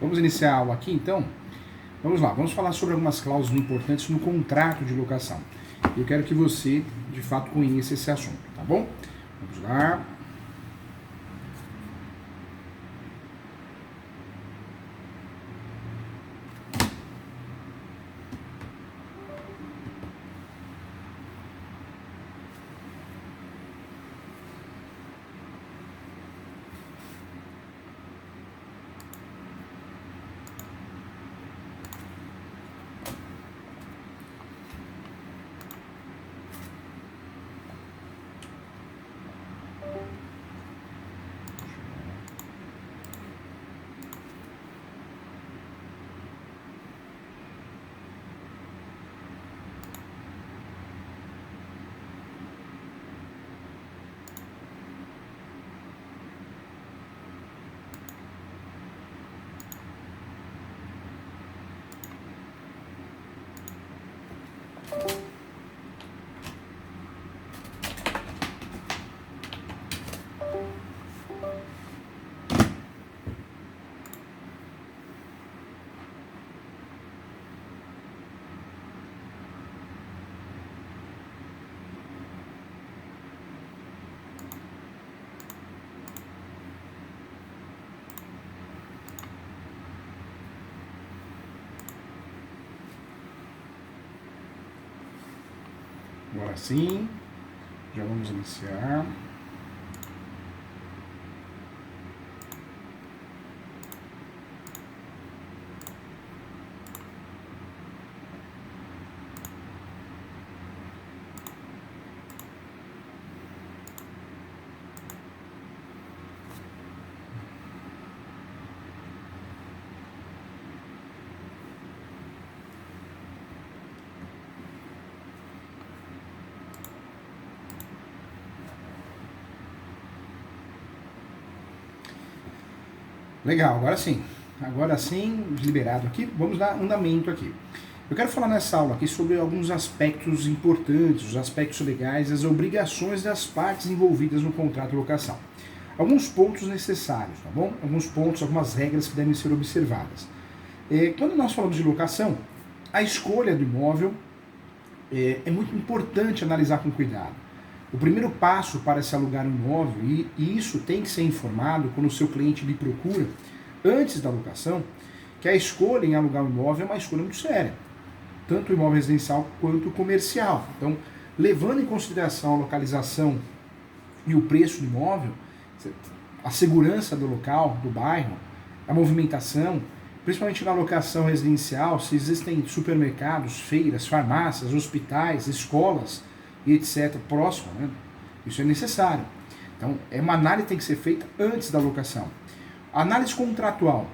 Vamos iniciar a aula aqui, então? Vamos lá, vamos falar sobre algumas cláusulas importantes no contrato de locação. Eu quero que você, de fato, conheça esse assunto, tá bom? Vamos lá. Agora sim, já vamos iniciar. Legal, agora sim, liberado aqui, vamos dar andamento aqui. Eu quero falar nessa aula aqui sobre alguns aspectos importantes, os aspectos legais, as obrigações das partes envolvidas no contrato de locação. Alguns pontos necessários, tá bom? Alguns pontos, algumas regras que devem ser observadas. Quando nós falamos de locação, a escolha do imóvel é muito importante analisar com cuidado. O primeiro passo para se alugar um imóvel, e isso tem que ser informado quando o seu cliente lhe procura, antes da locação, que a escolha em alugar um imóvel é uma escolha muito séria, tanto o imóvel residencial quanto o comercial. Então, levando em consideração a localização e o preço do imóvel, a segurança do local, do bairro, a movimentação, principalmente na locação residencial, se existem supermercados, feiras, farmácias, hospitais, escolas, e etc., próximo, né? Isso é necessário. Então, uma análise tem que ser feita antes da locação. Análise contratual.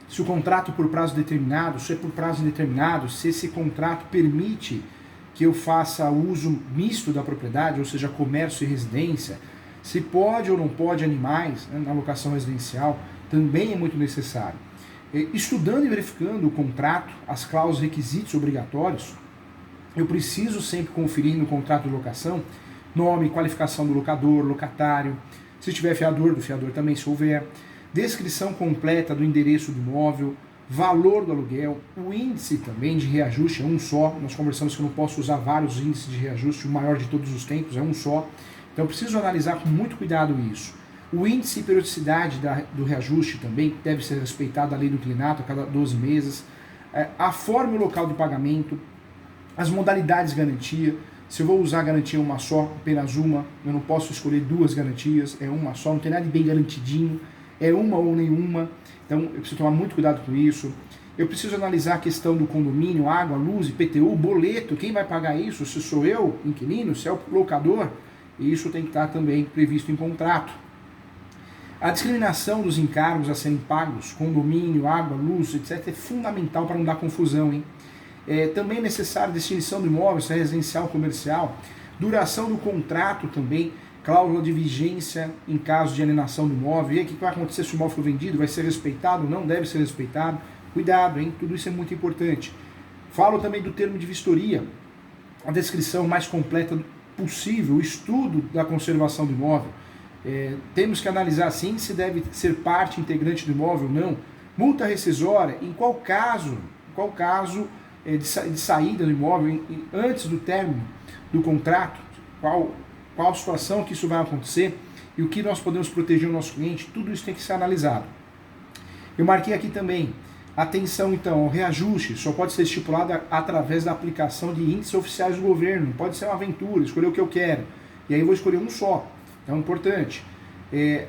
Se o contrato por prazo determinado, se é por prazo indeterminado, se esse contrato permite que eu faça uso misto da propriedade, ou seja, comércio e residência, se pode ou não pode animais, né, na locação residencial, também é muito necessário. Estudando e verificando o contrato, as cláusulas, requisitos obrigatórios, eu preciso sempre conferir no contrato de locação nome, qualificação do locador, locatário, se tiver fiador, do fiador também, se houver, descrição completa do endereço do imóvel, valor do aluguel, o índice também de reajuste é um só. Nós conversamos que eu não posso usar vários índices de reajuste, o maior de todos os tempos é um só. Então eu preciso analisar com muito cuidado isso. O índice e periodicidade do reajuste também deve ser respeitado, a lei do inquilinato, a cada 12 meses. A forma e o local de pagamento, as modalidades de garantia, se eu vou usar garantia uma só, apenas uma, eu não posso escolher duas garantias, é uma só, não tem nada de bem garantidinho, é uma ou nenhuma, então eu preciso tomar muito cuidado com isso. Eu preciso analisar a questão do condomínio, água, luz, IPTU, boleto, quem vai pagar isso, se sou eu, inquilino, se é o locador, e isso tem que estar também previsto em contrato. A discriminação dos encargos a serem pagos, condomínio, água, luz, etc., é fundamental para não dar confusão, hein? Também é necessário definição do imóvel, se é residencial ou comercial, duração do contrato também, cláusula de vigência em caso de alienação do imóvel, e aí o que vai acontecer se o imóvel for vendido, vai ser respeitado ou não deve ser respeitado, cuidado, hein? Tudo isso é muito importante. Falo também do termo de vistoria, a descrição mais completa possível, o estudo da conservação do imóvel. Temos que analisar sim se deve ser parte integrante do imóvel ou não, Multa rescisória, em qual caso de saída do imóvel, antes do término do contrato, qual a situação que isso vai acontecer e o que nós podemos proteger o nosso cliente, tudo isso tem que ser analisado. Eu marquei aqui também, atenção então, ao reajuste, só pode ser estipulado através da aplicação de índices oficiais do governo, não pode ser uma aventura, escolher o que eu quero, e aí eu vou escolher um só, então é importante.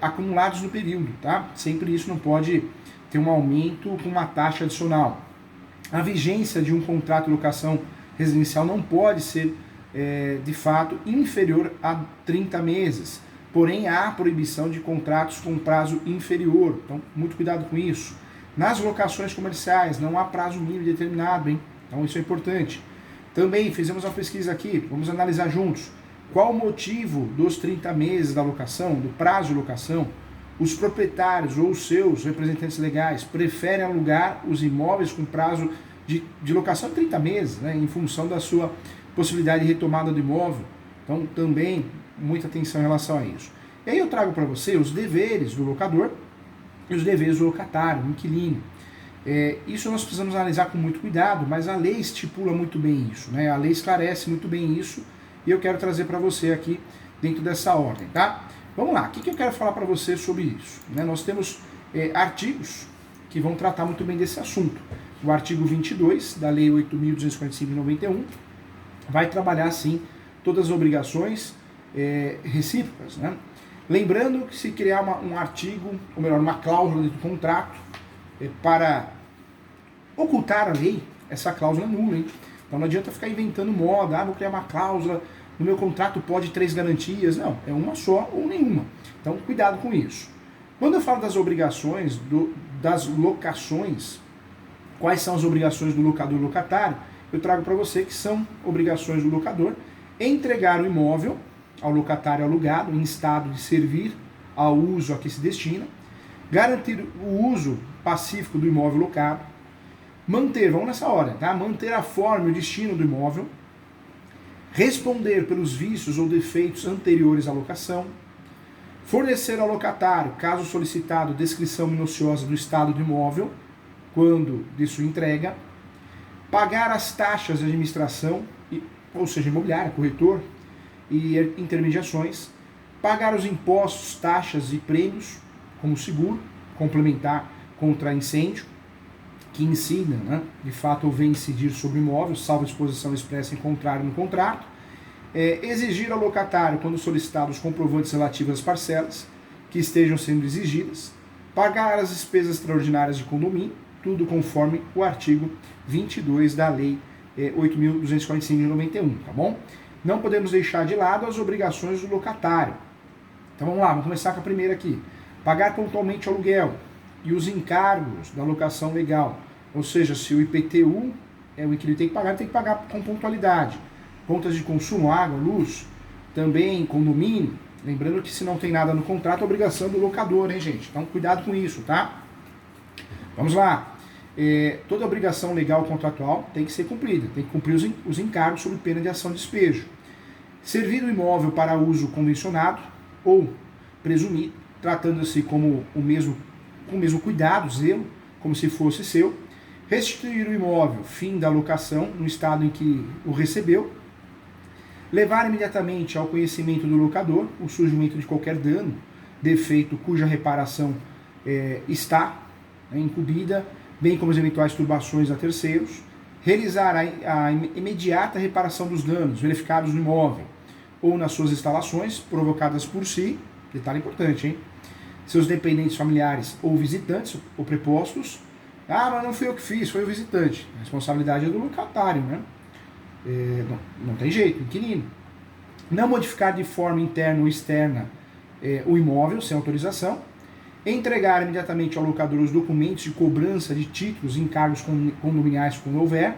Acumulados no período, tá? Sempre isso não pode ter um aumento com uma taxa adicional. A vigência de um contrato de locação residencial não pode ser, de fato, inferior a 30 meses. Porém, há proibição de contratos com prazo inferior. Então, muito cuidado com isso. Nas locações comerciais, não há prazo mínimo determinado, hein? Então, isso é importante. Também fizemos uma pesquisa aqui, vamos analisar juntos. Qual o motivo dos 30 meses da locação, do prazo de locação? Os proprietários ou os seus representantes legais preferem alugar os imóveis com prazo de locação de 30 meses, né, em função da sua possibilidade de retomada do imóvel. Então, também, muita atenção em relação a isso. E aí eu trago para você os deveres do locador e os deveres do locatário, do inquilino. Isso nós precisamos analisar com muito cuidado, mas a lei estipula muito bem isso, né? A lei esclarece muito bem isso e eu quero trazer para você aqui dentro dessa ordem, tá? Vamos lá, o que eu quero falar para você sobre isso? Nós temos artigos que vão tratar muito bem desse assunto. O artigo 22 da Lei 8.245 de 91 vai trabalhar, sim, todas as obrigações recíprocas, né? Lembrando que se criar um artigo, ou melhor, uma cláusula dentro do contrato, para ocultar a lei, essa cláusula é nula, hein? Então não adianta ficar inventando moda, vou criar uma cláusula, no meu contrato pode 3 garantias. Não, é uma só ou nenhuma. Então cuidado com isso. Quando eu falo das obrigações, das locações, quais são as obrigações do locador e locatário, eu trago para você que são obrigações do locador entregar o imóvel ao locatário alugado em estado de servir ao uso a que se destina, garantir o uso pacífico do imóvel locado, manter, vamos nessa ordem, tá? Manter a forma e o destino do imóvel, responder pelos vícios ou defeitos anteriores à locação, fornecer ao locatário, caso solicitado, descrição minuciosa do estado do imóvel, quando de sua entrega, pagar as taxas de administração, ou seja, imobiliária, corretor e intermediações, pagar os impostos, taxas e prêmios, como seguro, complementar contra incêndio, que incida, né, de fato, ou vem incidir sobre o imóvel, salvo disposição expressa em contrário no contrato, exigir ao locatário, quando solicitado, os comprovantes relativos às parcelas que estejam sendo exigidas, pagar as despesas extraordinárias de condomínio, tudo conforme o artigo 22 da Lei 8.245 de 91, tá bom? Não podemos deixar de lado as obrigações do locatário. Então vamos lá, vamos começar com a primeira aqui. Pagar pontualmente o aluguel e os encargos da locação legal. Ou seja, se o IPTU o inquilino tem que pagar com pontualidade. Contas de consumo, água, luz, também condomínio. Lembrando que se não tem nada no contrato, é obrigação do locador, hein, gente? Então cuidado com isso, tá? Vamos lá. Toda obrigação legal contratual tem que ser cumprida. Tem que cumprir os encargos sob pena de ação de despejo. Servir o imóvel para uso convencionado ou presumido, tratando-se com o mesmo cuidado, zelo, como se fosse seu. Restituir o imóvel, fim da locação, no estado em que o recebeu. Levar imediatamente ao conhecimento do locador o surgimento de qualquer dano, defeito cuja reparação está incumbida, bem como as eventuais turbações a terceiros. Realizar a imediata reparação dos danos verificados no imóvel ou nas suas instalações, provocadas por si, detalhe importante, hein? Seus dependentes familiares ou visitantes ou prepostos. Mas não fui eu que fiz, foi o visitante. A responsabilidade é do locatário, né? Não tem jeito, inquilino. Não modificar de forma interna ou externa o imóvel sem autorização. Entregar imediatamente ao locador os documentos de cobrança de títulos e encargos condominiais quando houver.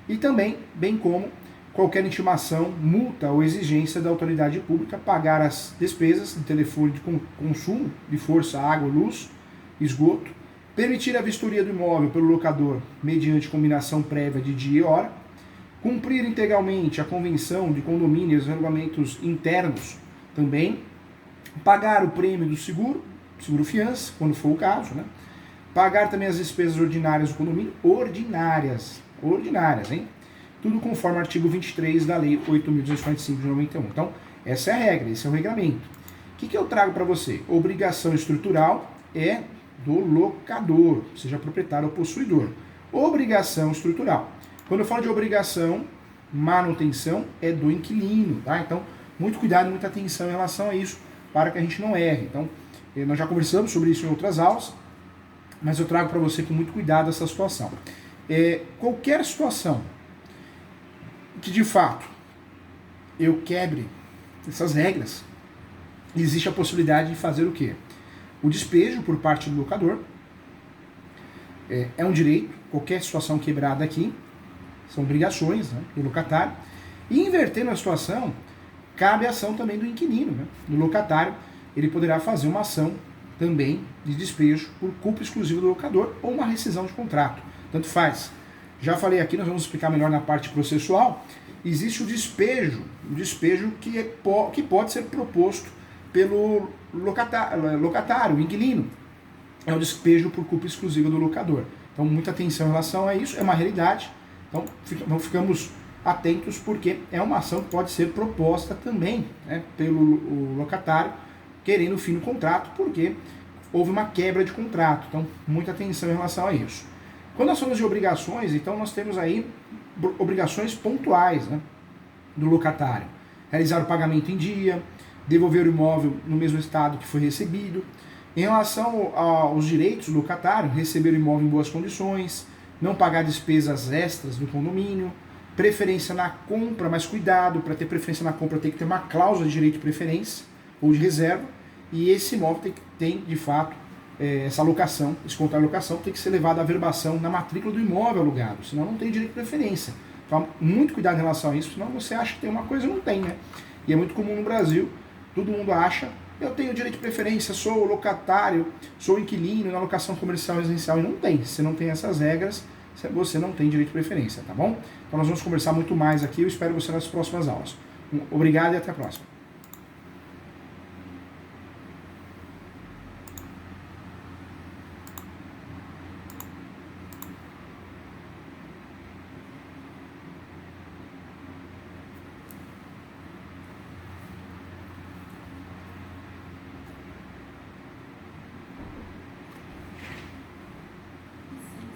E também, bem como qualquer intimação, multa ou exigência da autoridade pública, pagar as despesas de telefone de consumo, de força, água, luz, esgoto. Permitir a vistoria do imóvel pelo locador mediante combinação prévia de dia e hora. Cumprir integralmente a convenção de condomínio e os regulamentos internos também. Pagar o prêmio do seguro fiança, quando for o caso, né? Pagar também as despesas ordinárias do condomínio, ordinárias, hein? Tudo conforme o artigo 23 da Lei 8.245 de 91. Então, essa é a regra, esse é o regulamento. O que eu trago para você? Obrigação estrutural é do locador, seja proprietário ou possuidor. Obrigação estrutural. Quando eu falo de obrigação, manutenção é do inquilino, tá? Então, muito cuidado, muita atenção em relação a isso, para que a gente não erre. Então, nós já conversamos sobre isso em outras aulas, mas eu trago para você com muito cuidado essa situação. Qualquer situação que, de fato, eu quebre essas regras, existe a possibilidade de fazer o quê? O despejo por parte do locador. É um direito, qualquer situação quebrada aqui, são obrigações, né, do locatário. E invertendo a situação, cabe a ação também do inquilino, né, do locatário. Ele poderá fazer uma ação também de despejo por culpa exclusiva do locador ou uma rescisão de contrato. Tanto faz. Já falei aqui, nós vamos explicar melhor na parte processual. Existe o despejo que pode ser proposto pelo locatário, o inquilino. É o despejo por culpa exclusiva do locador. Então, muita atenção em relação a isso, é uma realidade. Então, ficamos atentos, porque é uma ação que pode ser proposta também, né, pelo locatário, querendo o fim do contrato, porque houve uma quebra de contrato. Então, muita atenção em relação a isso. Quando nós falamos de obrigações, então nós temos aí obrigações pontuais, né, do locatário. Realizar o pagamento em dia, devolver o imóvel no mesmo estado que foi recebido. Em relação aos direitos do locatário, receber o imóvel em boas condições, não pagar despesas extras do condomínio, preferência na compra, mas cuidado, para ter preferência na compra tem que ter uma cláusula de direito de preferência ou de reserva, e esse imóvel tem de fato, essa locação, esse contrato de locação tem que ser levado à averbação na matrícula do imóvel alugado, senão não tem direito de preferência. Então, muito cuidado em relação a isso, senão você acha que tem uma coisa e não tem, né? E é muito comum no Brasil, todo mundo acha, eu tenho direito de preferência, sou locatário, sou inquilino na locação comercial residencial, e não tem. Se não tem essas regras, você não tem direito de preferência, tá bom? Então nós vamos conversar muito mais aqui, eu espero você nas próximas aulas. Obrigado e até a próxima.